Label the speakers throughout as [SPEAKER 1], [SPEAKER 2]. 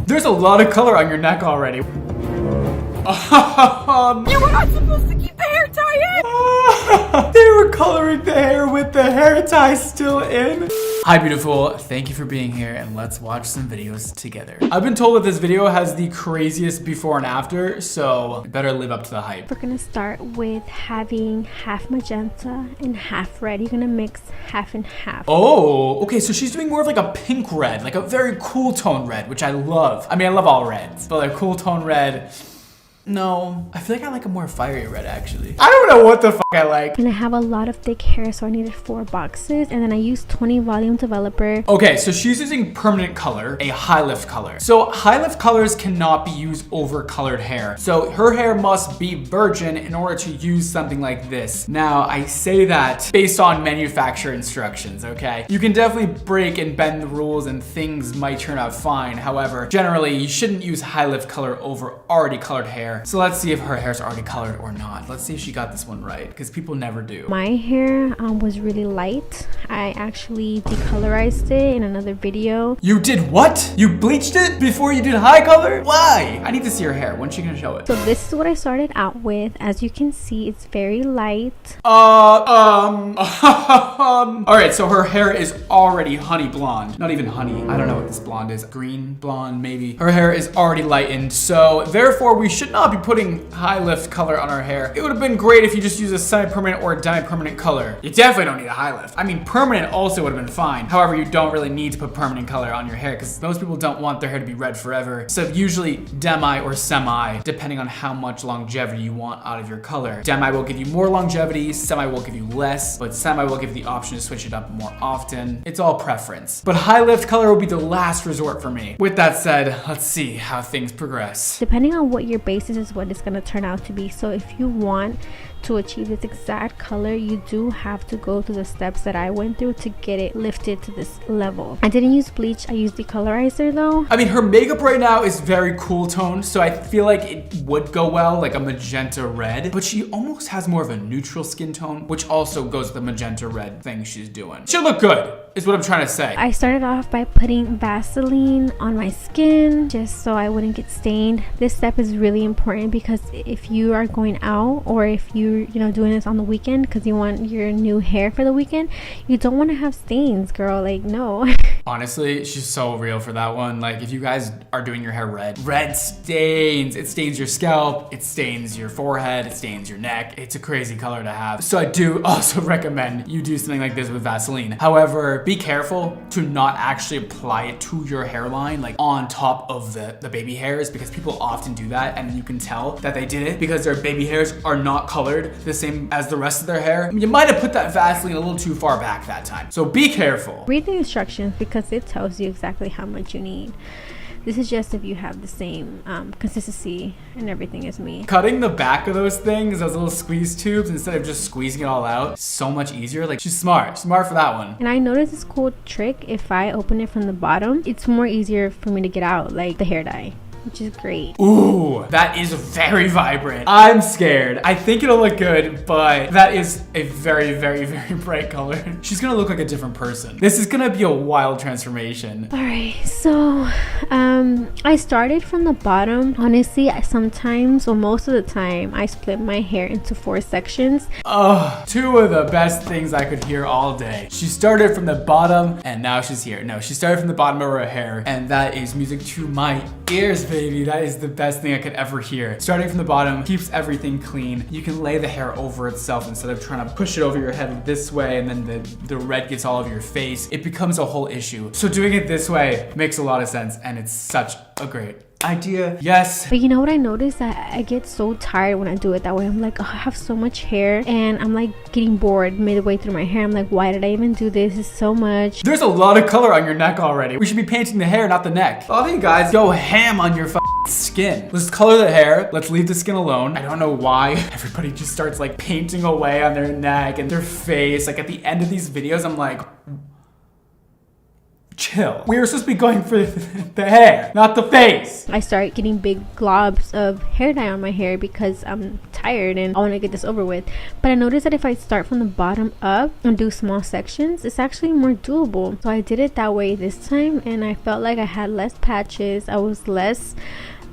[SPEAKER 1] There's a lot of color on your neck already. You
[SPEAKER 2] were not supposed to keep the hair tie in!
[SPEAKER 1] They were coloring the hair with the hair tie still in. Hi beautiful, thank you for being here and let's watch some videos together. I've been told that this video has the craziest before and after, so it better live up to the hype.
[SPEAKER 3] We're gonna start with having half magenta and half red. You're gonna mix half and half.
[SPEAKER 1] Oh, okay, so she's doing more of like a pink red, like a very cool tone red, which I love. I mean, I love all reds, but like cool tone red, no. I feel like I like a more fiery red actually. I don't know what the fuck I like.
[SPEAKER 3] And I have a lot of thick hair, so I needed 4 boxes, and then I used 20 volume developer.
[SPEAKER 1] Okay, so she's using permanent color, a high lift color. So high lift colors cannot be used over colored hair. So her hair must be virgin in order to use something like this. Now, I say that based on manufacturer instructions, okay? You can definitely break and bend the rules and things might turn out fine. However, generally, you shouldn't use high lift color over already colored hair. So let's see if her hair's already colored or not. Let's see if she got this one right, because people never do.
[SPEAKER 3] My hair was really light. I actually decolorized it in another video.
[SPEAKER 1] You did what? You bleached it before you did high color? Why? I need to see her hair. When's she gonna show it?
[SPEAKER 3] So this is what I started out with. As you can see, it's very light.
[SPEAKER 1] All right, so her hair is already honey blonde. Not even honey. I don't know what this blonde is. Green blonde, maybe. Her hair is already lightened, so therefore we should not be putting high lift color on our hair. It would have been great if you just use a semi-permanent or a demi-permanent color. You definitely don't need a high lift. I mean, permanent also would have been fine. However, you don't really need to put permanent color on your hair because most people don't want their hair to be red forever. So usually demi or semi, depending on how much longevity you want out of your color. Demi will give you more longevity, semi will give you less, but semi will give you the option to switch it up more often. It's all preference. But high lift color will be the last resort for me. With that said, let's see how things progress.
[SPEAKER 3] Depending on what your base is what it's going to turn out to be. So if you want to achieve this exact color, you do have to go through the steps that I went through to get it lifted to this level. I didn't use bleach, I used decolorizer though.
[SPEAKER 1] I mean, her makeup right now is very cool toned, so I feel like it would go well, like a magenta red, but she almost has more of a neutral skin tone, which also goes with the magenta red thing she's doing. She'll look good, is what I'm trying to say.
[SPEAKER 3] I started off by putting Vaseline on my skin just so I wouldn't get stained. This step is really important because if you are going out or if you're doing this on the weekend because you want your new hair for the weekend, you don't want to have stains, girl. Like, no.
[SPEAKER 1] Honestly, she's so real for that one. Like, if you guys are doing your hair red stains. It stains your scalp, it stains your forehead, it stains your neck. It's a crazy color to have. So I do also recommend you do something like this with Vaseline. However, be careful to not actually apply it to your hairline, like on top of the baby hairs, because people often do that and you can tell that they did it because their baby hairs are not colored the same as the rest of their hair. You might have put that Vaseline a little too far back that time. So be careful.
[SPEAKER 3] Read the instructions because it tells you exactly how much you need. This is just if you have the same consistency and everything as me.
[SPEAKER 1] Cutting the back of those things, those little squeeze tubes, instead of just squeezing it all out, so much easier. Like, she's smart for that one.
[SPEAKER 3] And I noticed this cool trick. If I open it from the bottom, it's more easier for me to get out, like the hair dye, which is great.
[SPEAKER 1] Ooh, that is very vibrant. I'm scared. I think it'll look good, but that is a very, very, very bright color. She's gonna look like a different person. This is gonna be a wild transformation.
[SPEAKER 3] All right, so I started from the bottom. Honestly, sometimes, or most of the time, I split my hair into 4 sections.
[SPEAKER 1] Oh, 2 of the best things I could hear all day. She started from the bottom and now she's here. No, she started from the bottom of her hair, and that is music to my ears, baby. That is the best thing I could ever hear. Starting from the bottom keeps everything clean. You can lay the hair over itself instead of trying to push it over your head this way and then the red gets all over your face. It becomes a whole issue. So doing it this way makes a lot of sense, and it's such a great idea. Yes.
[SPEAKER 3] But you know what I noticed? That I get so tired when I do it that way. I'm like, oh, I have so much hair, and I'm like getting bored midway through my hair. I'm like, why did I even do this? It's so much.
[SPEAKER 1] There's a lot of color on your neck already. We should be painting the hair, not the neck. A lot of you guys go ham on your skin. Let's color the hair. Let's leave the skin alone. I don't know why everybody just starts like painting away on their neck and their face. Like at the end of these videos, I'm like, chill. We were supposed to be going for the hair, not the face.
[SPEAKER 3] I start getting big globs of hair dye on my hair because I'm tired and I want to get this over with. But I noticed that if I start from the bottom up and do small sections, it's actually more doable. So I did it that way this time, and I felt like I had less patches. I was less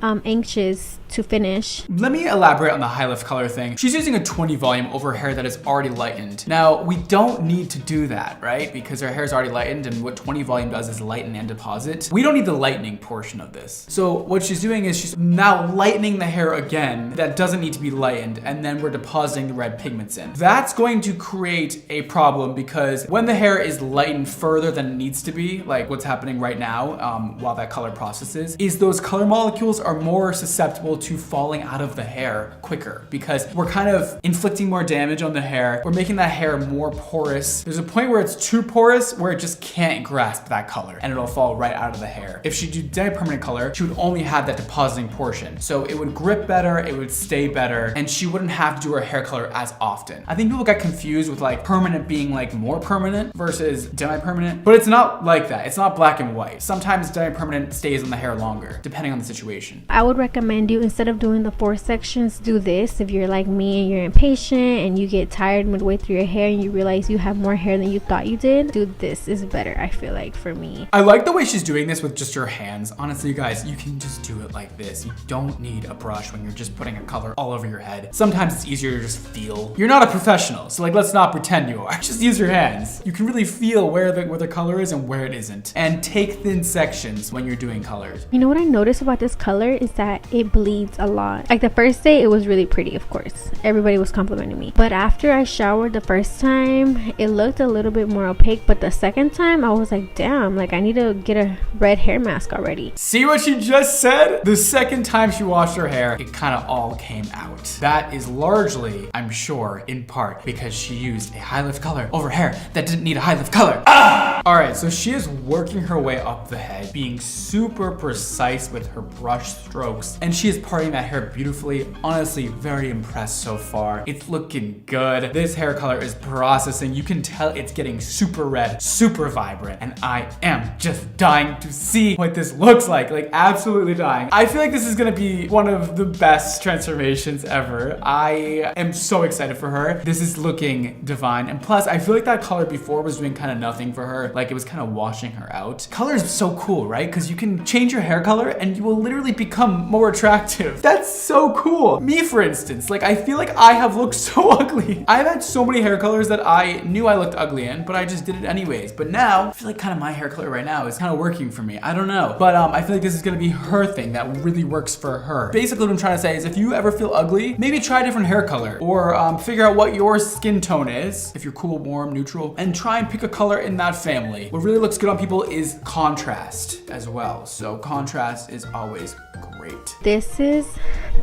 [SPEAKER 3] anxious to finish.
[SPEAKER 1] Let me elaborate on the high lift color thing. She's using a 20 volume over hair that is already lightened. Now, we don't need to do that, right? Because her hair is already lightened, and what 20 volume does is lighten and deposit. We don't need the lightening portion of this. So what she's doing is she's now lightening the hair again that doesn't need to be lightened, and then we're depositing the red pigments in. That's going to create a problem because when the hair is lightened further than it needs to be, like what's happening right now while that color processes, is those color molecules are more susceptible to falling out of the hair quicker because we're kind of inflicting more damage on the hair. We're making that hair more porous. There's a point where it's too porous where it just can't grasp that color and it'll fall right out of the hair. If she did permanent color, she would only have that depositing portion. So it would grip better, it would stay better, and she wouldn't have to do her hair color as often. I think people get confused with like permanent being like more permanent versus demi-permanent, but it's not like that. It's not black and white. Sometimes demi-permanent stays on the hair longer, depending on the situation.
[SPEAKER 3] I would recommend you, instead of doing the 4 sections, do this. If you're like me and you're impatient and you get tired midway through your hair and you realize you have more hair than you thought you did, do this is better, I feel like, for me.
[SPEAKER 1] I like the way she's doing this with just her hands. Honestly, you guys, you can just do it like this. You don't need a brush when you're just putting a color all over your head. Sometimes it's easier to just feel. You're not a professional, so like let's not pretend you are. Just use your hands. You can really feel where the color is and where it isn't. And take thin sections when you're doing colors.
[SPEAKER 3] You know what I noticed about this color is that it bleeds a lot. Like the first day it was really pretty, of course. Everybody was complimenting me. But after I showered the first time, it looked a little bit more opaque. But the second time I was like, damn, like I need to get a red hair mask already.
[SPEAKER 1] See what she just said? The second time she washed her hair, it kind of all came out. That is largely, I'm sure, in part because she used a high lift color over hair that didn't need a high lift color. Ah! All right, so she is working her way up the head, being super precise with her brush strokes, and she is parting that hair beautifully. Honestly, very impressed so far. It's looking good. This hair color is processing. You can tell it's getting super red, super vibrant, and I am just dying to see what this looks like absolutely dying. I feel like this is gonna be one of the best transformations ever. I am so excited for her. This is looking divine, and plus I feel like that color before was doing kind of nothing for her. Like it was kind of washing her out. Color is so cool, right? Because you can change your hair color and you will literally become more attractive. That's so cool. Me, for instance, like I feel like I have looked so ugly. I've had so many hair colors that I knew I looked ugly in, but I just did it anyways. But now I feel like kind of my hair color right now is kind of working for me. I don't know, but I feel like this is gonna be her thing that really works for her. Basically what I'm trying to say is if you ever feel ugly, maybe try a different hair color or figure out what your skin tone is, if you're cool, warm, neutral, and try and pick a color in that family. What really looks good on people is contrast as well. So contrast is always great.
[SPEAKER 3] This is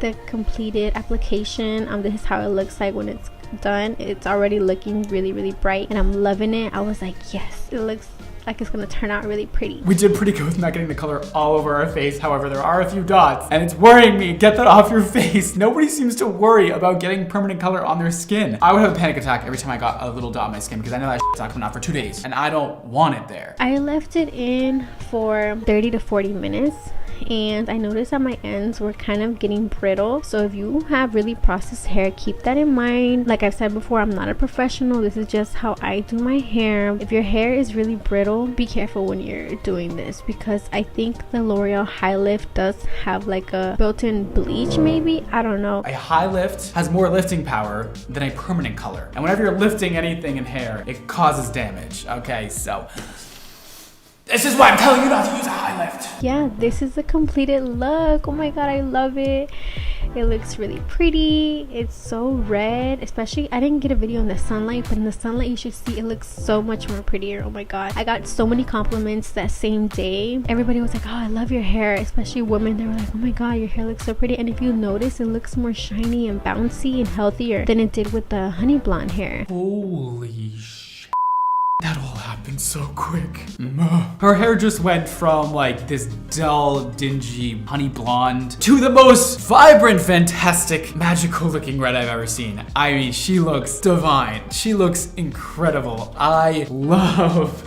[SPEAKER 3] the completed application. This is how it looks like when it's done. It's already looking really, really bright and I'm loving it. I was like, yes, it looks like it's gonna turn out really pretty.
[SPEAKER 1] We did pretty good with not getting the color all over our face. However, there are a few dots and it's worrying me. Get that off your face. Nobody seems to worry about getting permanent color on their skin. I would have a panic attack every time I got a little dot on my skin because I know that shit's not coming out for 2 days and I don't want it there.
[SPEAKER 3] I left it in for 30 to 40 minutes. And I noticed that my ends were kind of getting brittle. So if you have really processed hair, keep that in mind. Like I've said before, I'm not a professional. This is just how I do my hair. If your hair is really brittle, be careful when you're doing this because I think the L'Oreal High Lift does have like a built-in bleach maybe. I don't know.
[SPEAKER 1] A high lift has more lifting power than a permanent color. And whenever you're lifting anything in hair, it causes damage. Okay, so this is why I'm telling you not to use a high lift.
[SPEAKER 3] Yeah, this is the completed look. Oh my god, I love it. It looks really pretty. It's so red, especially I didn't get a video in the sunlight, but in the sunlight you should see it looks so much more prettier. Oh my god, I got so many compliments that same day. Everybody was like, oh, I love your hair, especially women. They were like, oh my god, your hair looks so pretty. And if you notice, it looks more shiny and bouncy and healthier than it did with the honey blonde hair.
[SPEAKER 1] Holy shit. That all happened so quick. Her hair just went from like this dull, dingy, honey blonde to the most vibrant, fantastic, magical looking red I've ever seen. I mean, she looks divine. She looks incredible. I love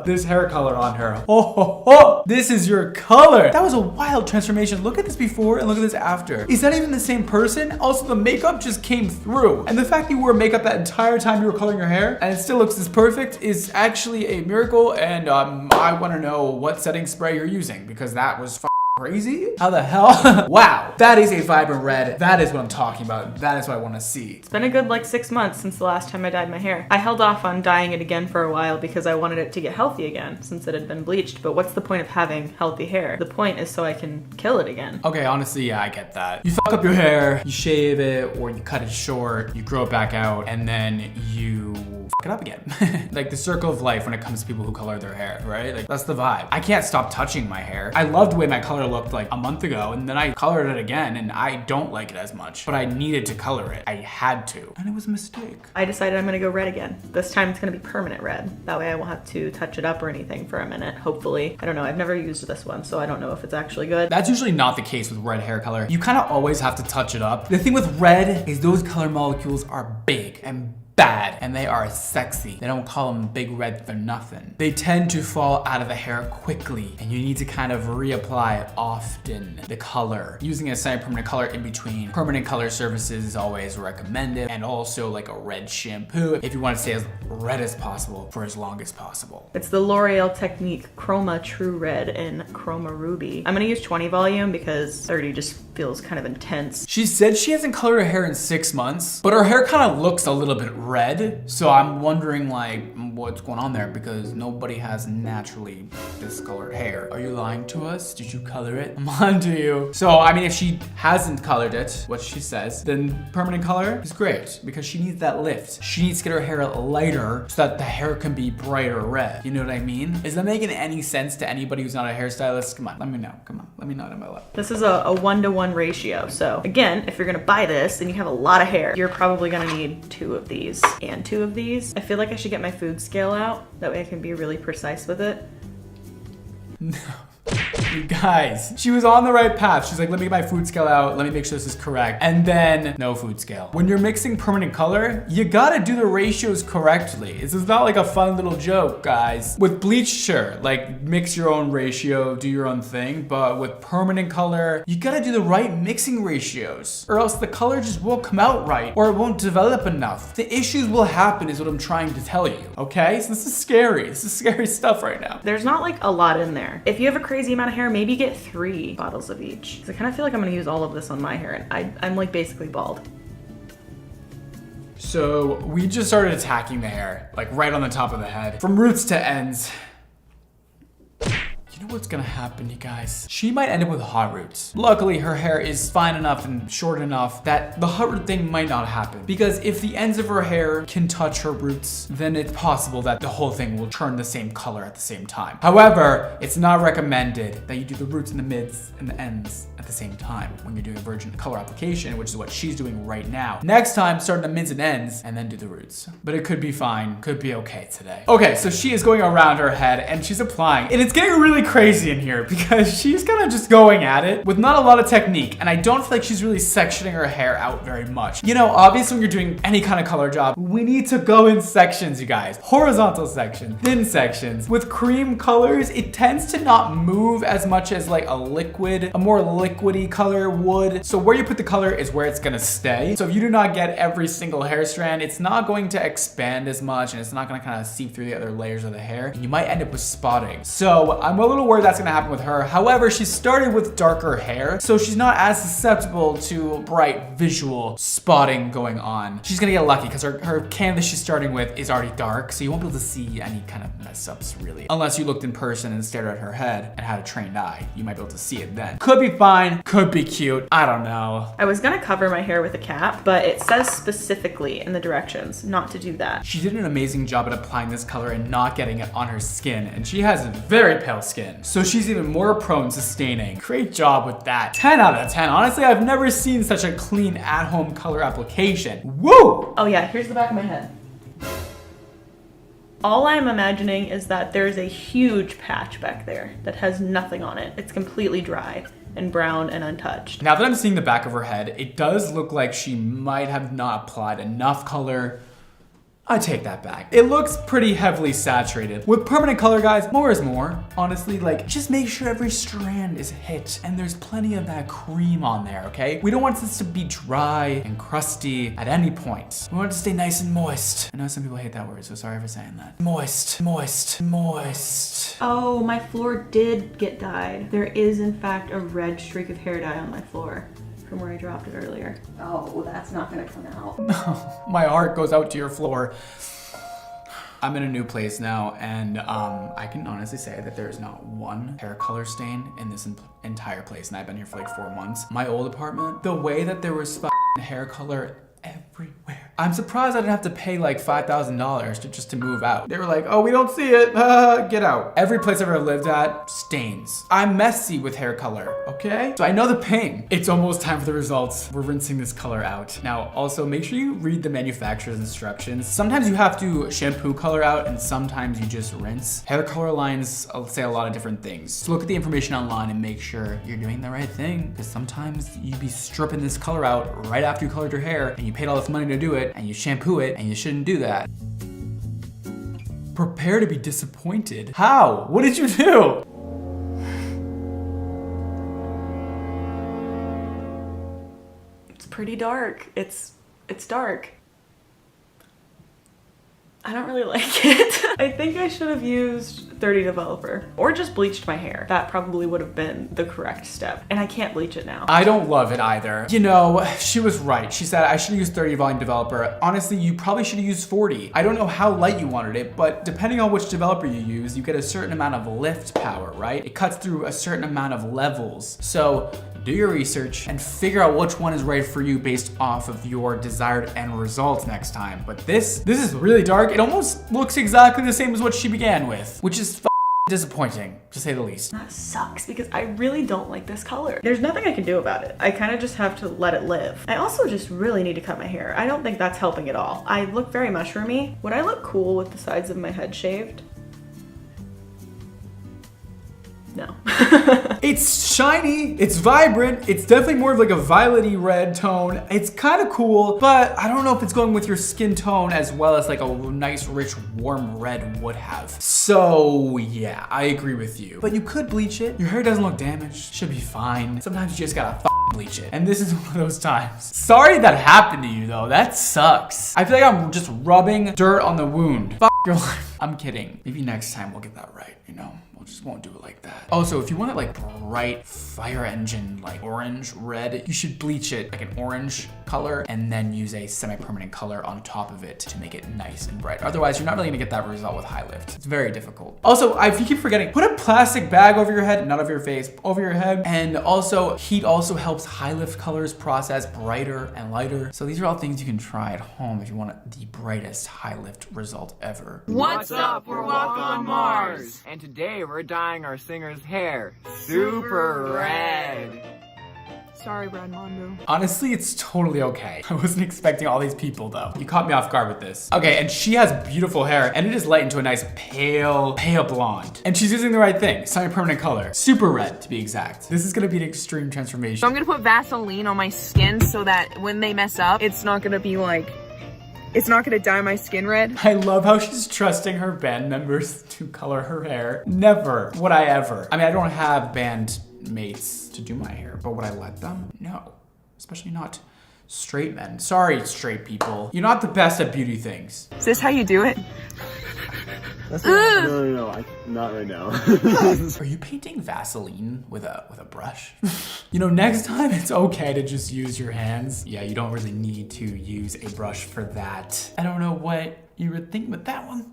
[SPEAKER 1] this hair color on her. Oh, this is your color. That was a wild transformation. Look at this before and look at this after. Is that even the same person? Also, the makeup just came through. And the fact that you wore makeup that entire time you were coloring your hair and it still looks this perfect is actually a miracle. And I want to know what setting spray you're using because that was crazy. How the hell? Wow, that is a vibrant red. That is what I'm talking about. That is what I want to see.
[SPEAKER 2] It's been a good like 6 months since the last time I dyed my hair. I held off on dyeing it again for a while because I wanted it to get healthy again since it had been bleached. But what's the point of having healthy hair? The point is so I can kill it again.
[SPEAKER 1] Okay, honestly, yeah, I get that. You fuck up your hair, you shave it, or you cut it short, you grow it back out, and then you fuck it up again. Like the circle of life when it comes to people who color their hair, right? Like that's the vibe. I can't stop touching my hair. I loved the way my color looked like a month ago, and then I colored it again, and I don't like it as much, but I needed to color it. I had to, and it was a mistake.
[SPEAKER 2] I decided I'm gonna go red again. This time it's gonna be permanent red. That way I won't have to touch it up or anything for a minute, hopefully. I don't know, I've never used this one, so I don't know if it's actually good.
[SPEAKER 1] That's usually not the case with red hair color. You kind of always have to touch it up. The thing with red is those color molecules are big and bad, and they are sexy. They don't call them big red for nothing. They tend to fall out of the hair quickly, and you need to kind of reapply often the color. Using a semi-permanent color in between permanent color surfaces is always recommended, and also like a red shampoo if you want to stay as red as possible for as long as possible.
[SPEAKER 2] It's the L'Oreal Technique Chroma True Red in Chroma Ruby. I'm gonna use 20 volume because 30 just feels kind of intense.
[SPEAKER 1] She said she hasn't colored her hair in 6 months, but her hair kind of looks a little bit red. So I'm wondering like what's going on there because nobody has naturally discolored hair. Are you lying to us? Did you color it? I'm on to you. So I mean, if she hasn't colored it, what she says, then permanent color is great because she needs that lift. She needs to get her hair lighter so that the hair can be brighter red. You know what I mean? Is that making any sense to anybody who's not a hairstylist? Come on, let me know. Come on, let me know in my life.
[SPEAKER 2] This is a 1-to-1 ratio. So again, if you're gonna buy this and you have a lot of hair, you're probably gonna need 2 of these and 2 of these. I feel like I should get my food scale out. That way I can be really precise with it.
[SPEAKER 1] No. You guys, she was on the right path. She's like, let me get my food scale out. Let me make sure this is correct. And then no food scale. When you're mixing permanent color, you gotta do the ratios correctly. This is not like a fun little joke, guys. With bleach, sure, like mix your own ratio, do your own thing. But with permanent color, you gotta do the right mixing ratios or else the color just won't come out right or it won't develop enough. The issues will happen is what I'm trying to tell you, okay? So this is scary. This is scary stuff right now.
[SPEAKER 2] There's not like a lot in there. If you have a crazy amount of hair, maybe get 3 bottles of each. Cause I kind of feel like I'm gonna use all of this on my hair and I'm like basically bald.
[SPEAKER 1] So we just started attacking the hair, like right on the top of the head, from roots to ends. You know what's gonna happen, you guys? She might end up with hot roots. Luckily, her hair is fine enough and short enough that the hot root thing might not happen. Because if the ends of her hair can touch her roots, then it's possible that the whole thing will turn the same color at the same time. However, it's not recommended that you do the roots and the mids and the ends at the same time when you're doing a virgin color application, which is what she's doing right now. Next time, start the mids and ends and then do the roots. But it could be fine, could be okay today. Okay, so she is going around her head and she's applying, and it's getting really crazy in here because she's kind of just going at it with not a lot of technique, and I don't feel like she's really sectioning her hair out very much. You know, obviously when you're doing any kind of color job, we need to go in sections, you guys. Horizontal sections, thin sections. With cream colors, it tends to not move as much as like a more liquidy color would. So where you put the color is where it's gonna stay. So if you do not get every single hair strand, it's not going to expand as much and it's not gonna kind of seep through the other layers of the hair, and you might end up with spotting. So I'm a little worried that's gonna happen with her. However, she started with darker hair, so she's not as susceptible to bright visual spotting going on. She's gonna get lucky because her canvas she's starting with is already dark, so you won't be able to see any kind of mess ups really. Unless you looked in person and stared at her head and had a trained eye, you might be able to see it then. Could be fine, could be cute, I don't know.
[SPEAKER 2] I was gonna cover my hair with a cap, but it says specifically in the directions not to do that.
[SPEAKER 1] She did an amazing job at applying this color and not getting it on her skin, and she has very pale skin, so she's even more prone to staining. Great job with that. 10 out of 10. Honestly, I've never seen such a clean at-home color application. Woo!
[SPEAKER 2] Oh yeah, here's the back of my head. All I'm imagining is that there's a huge patch back there that has nothing on it. It's completely dry and brown and untouched.
[SPEAKER 1] Now that I'm seeing the back of her head, it does look like she might have not applied enough color. I take that back. It looks pretty heavily saturated. With permanent color, guys, more is more. Honestly, like, just make sure every strand is hit and there's plenty of that cream on there, okay? We don't want this to be dry and crusty at any point. We want it to stay nice and moist. I know some people hate that word, so sorry for saying that. Moist, moist, moist.
[SPEAKER 2] Oh, my floor did get dyed. There is, in fact, a red streak of hair dye on my floor from where I dropped it earlier. Oh, well, that's not gonna come out.
[SPEAKER 1] My heart goes out to your floor. I'm in a new place now, and I can honestly say that there is not one hair color stain in this entire place, and I've been here for like 4 months. My old apartment, the way that there was hair color everywhere. I'm surprised I didn't have to pay like $5,000 just to move out. They were like, oh, we don't see it, get out. Every place I've ever lived at, stains. I'm messy with hair color, okay? So I know the pain. It's almost time for the results. We're rinsing this color out. Now, also make sure you read the manufacturer's instructions. Sometimes you have to shampoo color out and sometimes you just rinse. Hair color lines, I'll say a lot of different things. So look at the information online and make sure you're doing the right thing, because sometimes you'd be stripping this color out right after you colored your hair and you paid all this money to do it, and you shampoo it, and you shouldn't do that. Prepare to be disappointed. How? What did you do?
[SPEAKER 2] It's pretty dark. It's dark. I don't really like it. I think I should have used 30 Developer or just bleached my hair. That probably would have been the correct step. And I can't bleach it now.
[SPEAKER 1] I don't love it either. You know, she was right. She said I should have used 30 volume developer. Honestly, you probably should have used 40. I don't know how light you wanted it, but depending on which developer you use, you get a certain amount of lift power, right? It cuts through a certain amount of levels. So do your research and figure out which one is right for you based off of your desired end results next time. But this is really dark. It almost looks exactly the same as what she began with, which is disappointing, to say the least.
[SPEAKER 2] That sucks because I really don't like this color. There's nothing I can do about it. I kind of just have to let it live. I also just really need to cut my hair. I don't think that's helping at all. I look very mushroomy. Would I look cool with the sides of my head shaved? No.
[SPEAKER 1] It's shiny, it's vibrant, it's definitely more of like a violet-y red tone. It's kind of cool, but I don't know if it's going with your skin tone as well as like a nice, rich, warm red would have. So yeah, I agree with you. But you could bleach it. Your hair doesn't look damaged, should be fine. Sometimes you just gotta bleach it. And this is one of those times. Sorry that happened to you though, that sucks. I feel like I'm just rubbing dirt on the wound. Your life. I'm kidding. Maybe next time we'll get that right, you know? Just won't do it like that. Also, if you want it like bright fire engine, like orange, red, you should bleach it like an orange color and then use a semi-permanent color on top of it to make it nice and bright. Otherwise, you're not really gonna get that result with high lift. It's very difficult. Also, if you keep forgetting, put a plastic bag over your head, not over your face, over your head. And also, heat also helps high lift colors process brighter and lighter. So these are all things you can try at home if you want the brightest high lift result ever.
[SPEAKER 4] What's up? We're Walk on Mars! And today we're dyeing our singer's hair super red. Sorry, Brad Mondo.
[SPEAKER 1] Honestly, it's totally okay. I wasn't expecting all these people though. You caught me off guard with this. Okay, and she has beautiful hair and it is lightened to a nice pale blonde. And she's using the right thing, semi-permanent color. Super red to be exact. This is gonna be an extreme transformation.
[SPEAKER 4] So I'm gonna put Vaseline on my skin so that when they mess up, it's not gonna be like, it's not gonna dye my skin red.
[SPEAKER 1] I love how she's trusting her band members to color her hair. Never would I ever. I mean, I don't have band mates to do my hair, but would I let them? No, especially not straight men. Sorry, straight people. You're not the best at beauty things.
[SPEAKER 4] Is this how you do it?
[SPEAKER 5] That's no, not right now.
[SPEAKER 1] Are you painting Vaseline with a brush? You know, next time it's okay to just use your hands. Yeah, you don't really need to use a brush for that. I don't know what you were thinking with that one.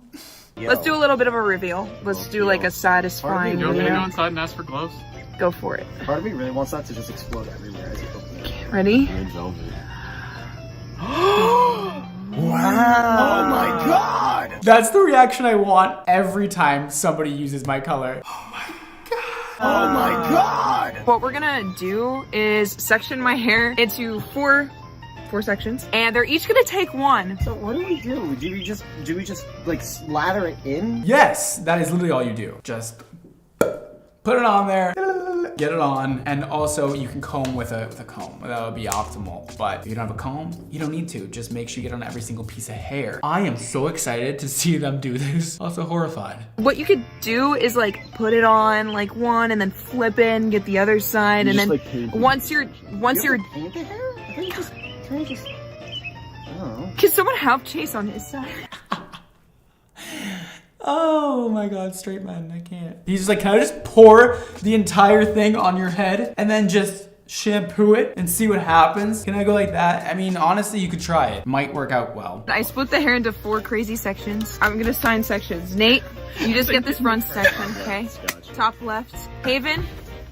[SPEAKER 5] Yo.
[SPEAKER 4] Let's do a little bit of a reveal. Let's do like a satisfying
[SPEAKER 6] You want me to go
[SPEAKER 4] reveal.
[SPEAKER 6] inside and ask for gloves?
[SPEAKER 4] Go for it.
[SPEAKER 5] Part of me really wants that to just explode everywhere as you open it.
[SPEAKER 4] Ready?
[SPEAKER 5] Red velvet. Wow! Oh my god!
[SPEAKER 1] That's the reaction I want every time somebody uses my color. Oh my god.
[SPEAKER 5] Oh my god!
[SPEAKER 4] What we're gonna do is section my hair into four
[SPEAKER 6] 4 sections, and they're each gonna take one.
[SPEAKER 5] So what do we do? Do we just like slather it in?
[SPEAKER 1] Yes, that is literally all you do. Just put it on there, get it on, and also you can comb with a comb. That would be optimal. But if you don't have a comb, you don't need to. Just make sure you get on every single piece of hair. I am so excited to see them do this. Also horrified.
[SPEAKER 6] What you could do is like put it on like one and then flip in, get the other side, and then
[SPEAKER 5] like paint it.
[SPEAKER 6] once you're
[SPEAKER 5] Paint the hair? I think just kind of just. I don't know.
[SPEAKER 6] can someone help Chase on his side?
[SPEAKER 1] Oh my god, straight man, I can't. He's just like, can I just pour the entire thing on your head and then just shampoo it and see what happens? Can I go like that? I mean, honestly, you could try it. Might work out well.
[SPEAKER 6] I split the hair into 4 crazy sections. I'm gonna assign sections. Nate, you just get this front section, okay? Top left. Haven,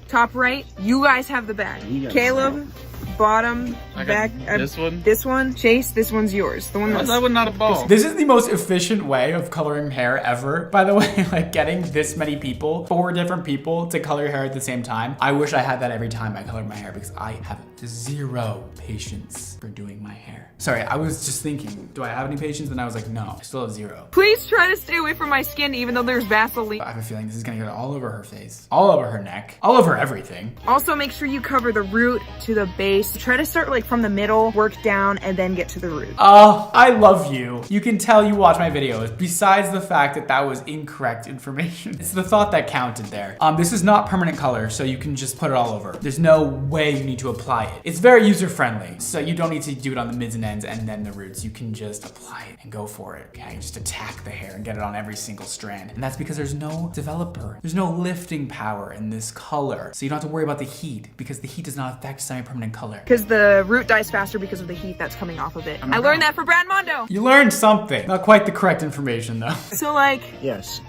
[SPEAKER 6] top right. You guys have the back. Caleb, bottom, back.
[SPEAKER 7] This one?
[SPEAKER 6] This one. Chase, this one's yours. The one that's...
[SPEAKER 7] That one not a ball.
[SPEAKER 1] This is the most efficient way of coloring hair ever. By the way, like getting this many people, 4 different people to color your hair at the same time. I wish I had that every time I colored my hair because I have 0 patience for doing my hair. Sorry, I was just thinking, do I have any patience? And I was like, no, I still have 0.
[SPEAKER 6] Please try to stay away from my skin even though there's Vaseline.
[SPEAKER 1] I have a feeling this is gonna get all over her face, all over her neck, all over everything.
[SPEAKER 6] Also make sure you cover the root to the base. Try to start like from the middle, work down, and then get to the root.
[SPEAKER 1] Oh, I love you. You can tell you watch my videos, besides the fact that that was incorrect information. It's the thought that counted there. This is not permanent color, so you can just put it all over. There's no way you need to apply it. It's very user-friendly, so you don't need to do it on the mids and ends and then the roots. You can just apply it and go for it, okay? Just attack the hair and get it on every single strand. And that's because there's no developer. There's no lifting power in this color. So you don't have to worry about the heat because the heat does not affect semi-permanent color.
[SPEAKER 6] Because the root dies faster because of the heat that's coming off of it. I learned that for Brad Mondo.
[SPEAKER 1] You learned something. Not quite the correct information though.
[SPEAKER 6] So like,
[SPEAKER 5] Yes.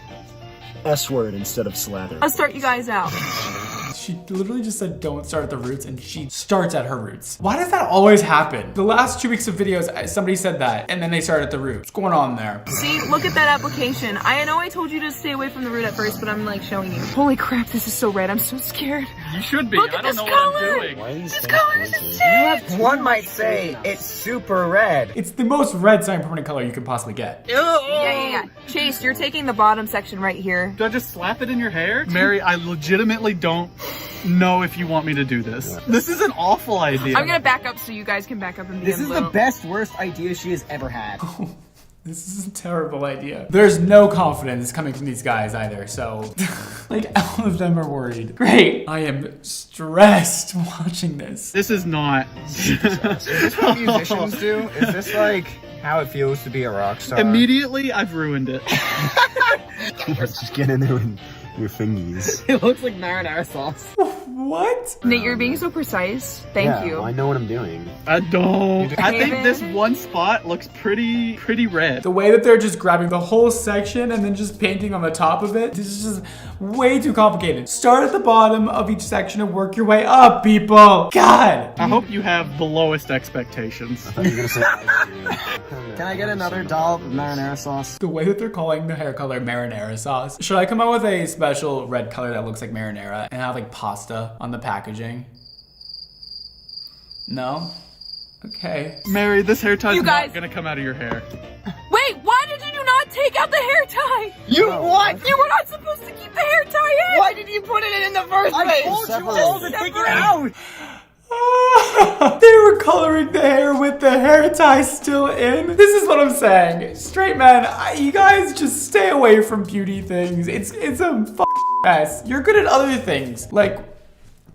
[SPEAKER 5] S word instead of slather.
[SPEAKER 6] I'll start you guys out.
[SPEAKER 1] She literally just said don't start at the roots and she starts at her roots. Why does that always happen? The last 2 weeks of videos, somebody said that and then they started at the root. What's going on there?
[SPEAKER 6] See, look at that application. I know I told you to stay away from the root at first, but I'm like showing you. Holy crap, this is so red. I'm so scared.
[SPEAKER 7] You should be.
[SPEAKER 6] Look
[SPEAKER 7] I
[SPEAKER 6] at
[SPEAKER 7] don't
[SPEAKER 6] this
[SPEAKER 7] know
[SPEAKER 6] color.
[SPEAKER 7] what I'm doing.
[SPEAKER 5] Why are these
[SPEAKER 6] This
[SPEAKER 5] things
[SPEAKER 6] color is
[SPEAKER 5] pointy?
[SPEAKER 6] insane.
[SPEAKER 8] One might say it's super red.
[SPEAKER 1] It's the most red semi-permanent color you could possibly get.
[SPEAKER 6] Yeah. Chase, you're taking the bottom section right here.
[SPEAKER 7] Do I just slap it in your hair? Mary, I legitimately don't know if you want me to do this. This is an awful idea.
[SPEAKER 6] I'm gonna back up so you guys can back up and be
[SPEAKER 8] This
[SPEAKER 6] in
[SPEAKER 8] is
[SPEAKER 6] the
[SPEAKER 8] the best, worst idea she has ever had.
[SPEAKER 1] This is a terrible idea. There's no confidence coming from these guys either, so like all of them are worried. Great. I am stressed watching this.
[SPEAKER 7] This is not.
[SPEAKER 8] Is this what musicians do? Is this like how it feels to be a rock star?
[SPEAKER 7] Immediately, I've ruined it.
[SPEAKER 5] Let's just get in there with your fingies.
[SPEAKER 8] It looks like marinara sauce.
[SPEAKER 1] What?
[SPEAKER 6] Nate, you're being so precise. Thank you.
[SPEAKER 5] Well, I know what I'm doing.
[SPEAKER 7] I don't. I think
[SPEAKER 6] Haven?
[SPEAKER 7] this one spot looks pretty red.
[SPEAKER 1] The way that they're just grabbing the whole section and then just painting on the top of it, this is just way too complicated. Start at the bottom of each section and work your way up, people. God.
[SPEAKER 7] I hope you have the lowest expectations.
[SPEAKER 5] I thought you were gonna say ice cream.
[SPEAKER 8] Can I get another dollop of marinara sauce?
[SPEAKER 1] The way that they're calling the hair color marinara sauce. Should I come out with a special red color that looks like marinara and have like pasta on the packaging? No? Okay.
[SPEAKER 7] Mary, this hair tie's
[SPEAKER 6] You guys-
[SPEAKER 7] not gonna come out of your hair.
[SPEAKER 6] Wait, why did you not take out the hair tie?
[SPEAKER 8] You what?
[SPEAKER 6] You were not supposed to keep the hair tie in.
[SPEAKER 8] Why did you put it in the first place? I told you all to take it out.
[SPEAKER 1] They were coloring the hair with the hair tie still in. This is what I'm saying. Straight man, you guys just stay away from beauty things. It's a mess. You're good at other things, like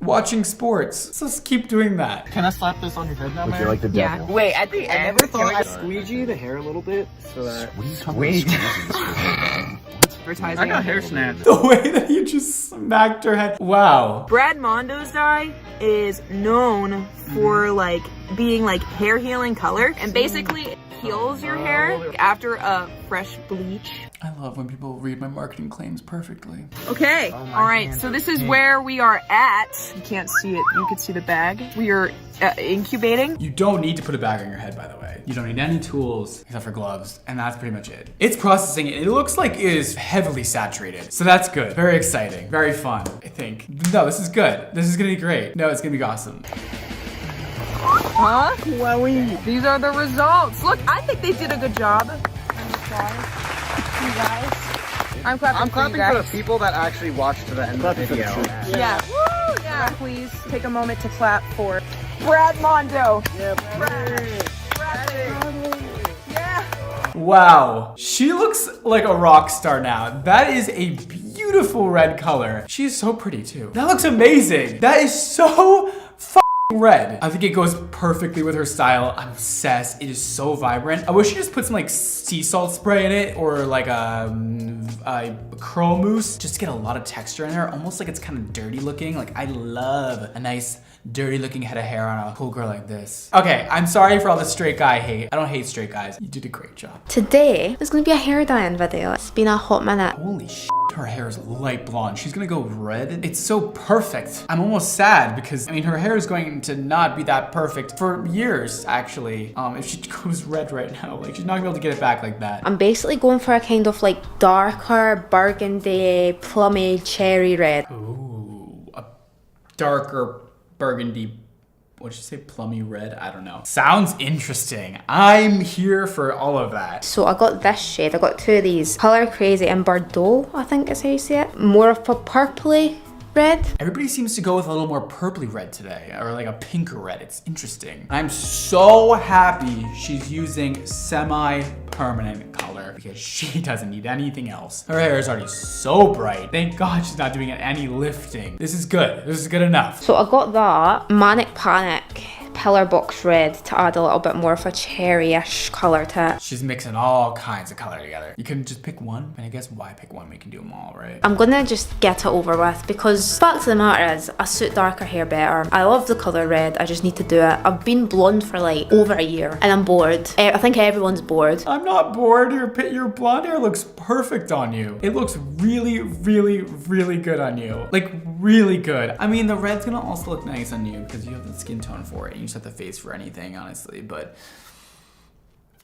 [SPEAKER 1] watching sports. So let's keep doing that.
[SPEAKER 7] Can I slap this on your head now,
[SPEAKER 5] Like
[SPEAKER 7] Mary?
[SPEAKER 5] you're like the
[SPEAKER 6] Yeah.
[SPEAKER 5] devil.
[SPEAKER 8] Wait, at the end,
[SPEAKER 5] never
[SPEAKER 8] can I
[SPEAKER 5] thought-
[SPEAKER 8] squeegee the hair a little bit so that...
[SPEAKER 5] What are you talking
[SPEAKER 8] Wait.
[SPEAKER 5] about?
[SPEAKER 6] Advertising.
[SPEAKER 7] I got hair snatched.
[SPEAKER 1] The way that you just smacked her head. Wow.
[SPEAKER 6] Brad Mondo's dye is known for like being like hair healing color, and basically it heals your hair after a fresh bleach.
[SPEAKER 1] I love when people read my marketing claims perfectly.
[SPEAKER 6] Okay, all right, so this is where we are at. You can't see it, you can see the bag. We are incubating.
[SPEAKER 1] You don't need to put a bag on your head, by the way. You don't need any tools except for gloves, and that's pretty much it. It's processing it. It looks like it is heavily saturated, so that's good. Very exciting, very fun, I think. No, this is good. This is gonna be great. No, it's gonna be awesome.
[SPEAKER 6] Huh?
[SPEAKER 5] Wowie.
[SPEAKER 6] These are the results. Look, I think they did a good job. I'm clapping,
[SPEAKER 8] I'm
[SPEAKER 6] for
[SPEAKER 8] clapping
[SPEAKER 6] you
[SPEAKER 8] for
[SPEAKER 6] guys.
[SPEAKER 8] the people that actually watched to the end of the video.
[SPEAKER 6] Yeah. Woo, yeah. Please take a moment to clap for Brad Mondo. Yeah.
[SPEAKER 1] Wow, she looks like a rock star now. That is a beautiful red color. She's so pretty too. That looks amazing. That is so red. I think it goes perfectly with her style. I'm obsessed. It is so vibrant. I wish she just put some like sea salt spray in it or like a curl mousse just to get a lot of texture in there. Almost like it's kind of dirty looking. Like I love a nice dirty looking head of hair on a cool girl like this. Okay, I'm sorry for all the straight guy hate. I don't hate straight guys. You did a great job.
[SPEAKER 9] Today, there's going to be a hair dyeing video. It's been a hot minute.
[SPEAKER 1] Holy shit. Her hair is light blonde. She's gonna go red. It's so perfect. I'm almost sad because, I mean, her hair is going to not be that perfect for years, actually. If she goes red right now, like, she's not gonna be able to get it back like that.
[SPEAKER 9] I'm basically going for a kind of like darker burgundy, plummy cherry red.
[SPEAKER 1] Ooh, a darker burgundy, what'd you say, plummy red? I don't know. Sounds interesting. I'm here for all of that.
[SPEAKER 9] So I got this shade. I got two of these. Color Crazy and Bordeaux, I think is how you say it. More of a purpley red.
[SPEAKER 1] Everybody seems to go with a little more purpley red today, or like a pinker red. It's interesting. I'm so happy she's using semi-permanent color because she doesn't need anything else. Her hair is already so bright. Thank God she's not doing any lifting. This is good. This is good enough.
[SPEAKER 9] So I got that Manic Panic Pillar Box Red to add a little bit more of a cherry-ish color to it.
[SPEAKER 1] She's mixing all kinds of color together. You can just pick one, and I guess why pick one? We can do them all, right?
[SPEAKER 9] I'm gonna just get it over with because fact of the matter is I suit darker hair better. I love the colour red, I just need to do it. I've been blonde for like over a year and I'm bored. I think everyone's bored.
[SPEAKER 1] I'm not bored. Your blonde hair looks perfect on you. It looks really, really, really good on you. Like really good. I mean, the red's gonna also look nice on you because you have the skin tone for it. You just have the face for anything, honestly, but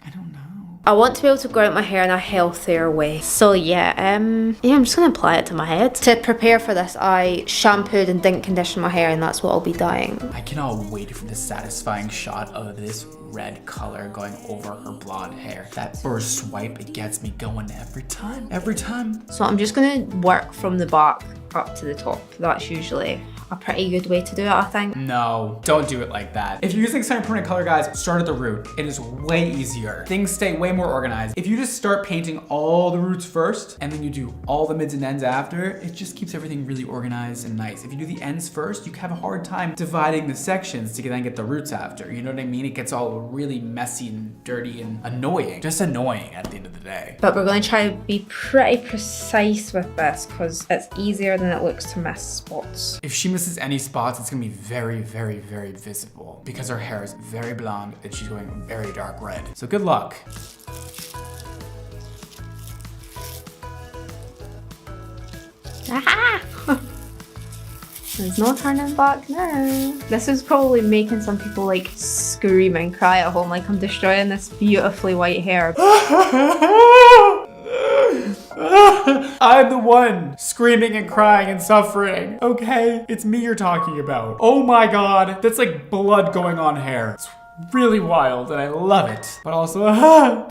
[SPEAKER 1] I don't know.
[SPEAKER 9] I want to be able to grow out my hair in a healthier way. So yeah, I'm just gonna apply it to my head. To prepare for this, I shampooed and didn't condition my hair and that's what I'll be dyeing.
[SPEAKER 1] I cannot wait for the satisfying shot of this red color going over her blonde hair. That first swipe, it gets me going every time. Every time.
[SPEAKER 9] So I'm just gonna work from the back up to the top. That's usually a pretty good way to do it, I think.
[SPEAKER 1] No, don't do it like that. If you're using semi-permanent color, guys, start at the root. It is way easier. Things stay way more organized. If you just start painting all the roots first, and then you do all the mids and ends after, it just keeps everything really organized and nice. If you do the ends first, you have a hard time dividing the sections to then get the roots after. You know what I mean? It gets all really messy and dirty and annoying. Just annoying at the end of the day.
[SPEAKER 9] But we're going to try to be pretty precise with this because it's easier than it looks to miss spots.
[SPEAKER 1] If she misses any spots, it's gonna be very, very, very visible because her hair is very blonde and she's going very dark red. So good luck.
[SPEAKER 9] There's no turning back now. This is probably making some people like scream and cry at home like I'm destroying this beautifully white hair.
[SPEAKER 1] I'm the one screaming and crying and suffering, okay? It's me you're talking about. Oh my God, that's like blood going on hair. It's really wild and I love it, but also,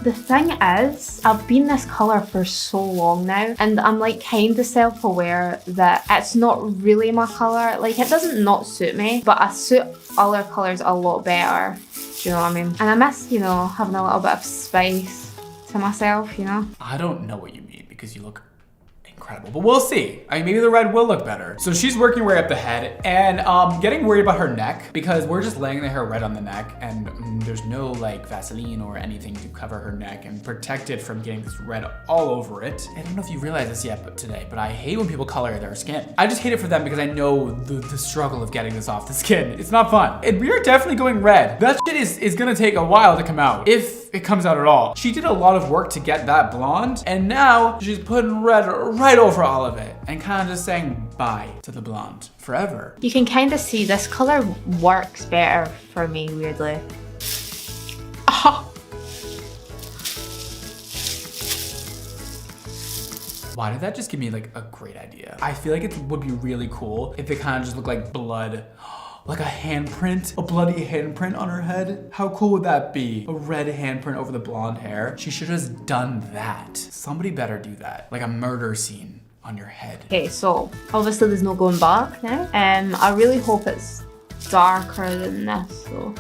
[SPEAKER 9] The thing is, I've been this colour for so long now and I'm like kind of self-aware that it's not really my colour. Like it doesn't not suit me, but I suit other colours a lot better. Do you know what I mean? And I miss, you know, having a little bit of spice to myself, you know?
[SPEAKER 1] I don't know what you mean because you look incredible, but we'll see. I mean, maybe the red will look better. So she's working her way up the head and getting worried about her neck because we're just laying the hair red on the neck and there's no like Vaseline or anything to cover her neck and protect it from getting this red all over it. I don't know if you realize this yet but I hate when people color their skin. I just hate it for them because I know the struggle of getting this off the skin. It's not fun. And we are definitely going red. That shit is gonna take a while to come out, if it comes out at all. She did a lot of work to get that blonde and now she's putting red right over all of it and kind of just saying bye to the blonde forever.
[SPEAKER 9] You can kind of see this colour works better for me, weirdly. Oh.
[SPEAKER 1] Why did that just give me like a great idea? I feel like it would be really cool if it kind of just looked like blood like a handprint, a bloody handprint on her head. How cool would that be? A red handprint over the blonde hair. She should have just done that. Somebody better do that. Like a murder scene on your head.
[SPEAKER 9] Okay, so obviously there's no going back now. I really hope it's darker than this though.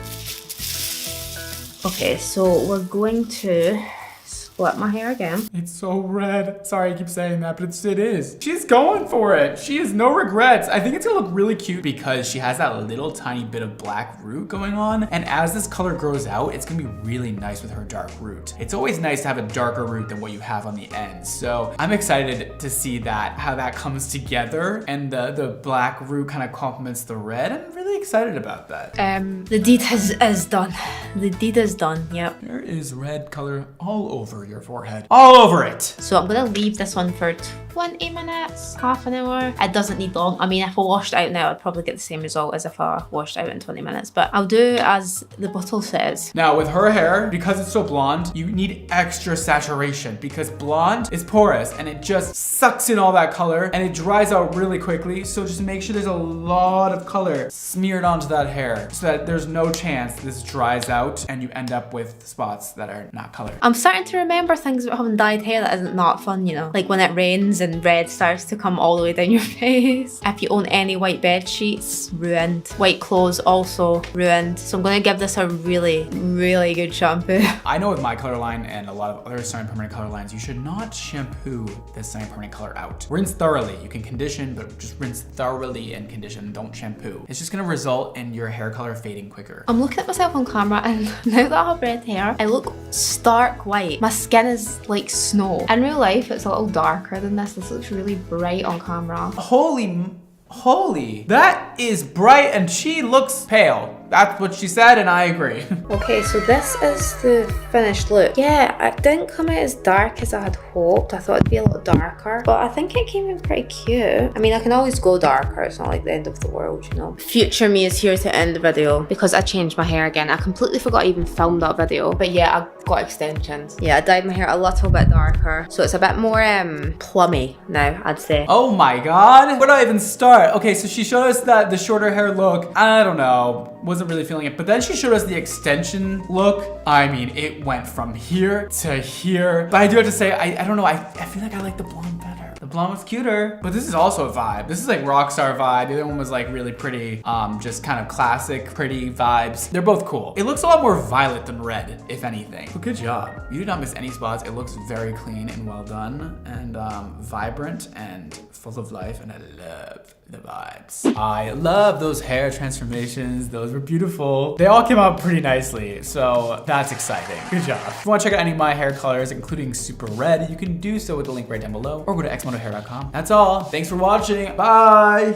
[SPEAKER 9] Okay, so we're going to split my hair again.
[SPEAKER 1] It's so red. Sorry, I keep saying that, but it is. She's going for it. She has no regrets. I think it's gonna look really cute because she has that little tiny bit of black root going on. And as this color grows out, it's gonna be really nice with her dark root. It's always nice to have a darker root than what you have on the end. So I'm excited to see how that comes together, and the black root kind of complements the red. I'm really excited about that.
[SPEAKER 9] The deed is done. The deed is done, yep.
[SPEAKER 1] There is red color all over your forehead. All over it.
[SPEAKER 9] So I'm gonna leave this one for 20 minutes, half an hour. It doesn't need long. I mean, if I washed it out now, I'd probably get the same result as if I washed it out in 20 minutes. But I'll do as the bottle says.
[SPEAKER 1] Now with her hair, because it's so blonde, you need extra saturation because blonde is porous and it just sucks in all that color and it dries out really quickly. So just make sure there's a lot of color smeared onto that hair so that there's no chance this dries out and you end up with spots that are not colored.
[SPEAKER 9] I'm starting to remember things about having dyed hair that isn't not fun, you know? Like when it rains and red starts to come all the way down your face. If you own any white bed sheets, ruined. White clothes, also ruined. So I'm gonna give this a really, really good shampoo.
[SPEAKER 1] I know with my color line and a lot of other semi-permanent color lines, you should not shampoo this semi-permanent color out. Rinse thoroughly. You can condition, but just rinse thoroughly and condition. Don't shampoo. It's just gonna result in your hair color fading quicker.
[SPEAKER 9] I'm looking at myself on camera and now that I have red hair, I look stark white. My skin is like snow. In real life, it's a little darker than this. This looks really bright on camera.
[SPEAKER 1] Holy, that is bright and she looks pale. That's what she said and I agree.
[SPEAKER 9] Okay, so this is the finished look. Yeah, it didn't come out as dark as I had hoped. I thought it'd be a lot darker, but I think it came in pretty cute. I mean, I can always go darker. It's not like the end of the world, you know. Future me is here to end the video because I changed my hair again. I completely forgot I even filmed that video. But yeah, I got extensions. Yeah, I dyed my hair a little bit darker. So it's a bit more plummy now, I'd say.
[SPEAKER 1] Oh my God, where do I even start? Okay, so she showed us that the shorter hair look, I don't know, wasn't really feeling it. But then she showed us the extension look. I mean, it went from here to here. But I do have to say, I don't know, I feel like I like the blonde better. The blonde was cuter, but this is also a vibe. This is like rock star vibe. The other one was like really pretty, just kind of classic, pretty vibes. They're both cool. It looks a lot more violet than red, if anything. But good job. You did not miss any spots. It looks very clean and well done and vibrant and full of life, and I love the vibes. I love those hair transformations. Those were beautiful. They all came out pretty nicely, so that's exciting. Good job. If you want to check out any of my hair colors, including super red, you can do so with the link right down below or go to xmotohair.com. That's all. Thanks for watching. Bye.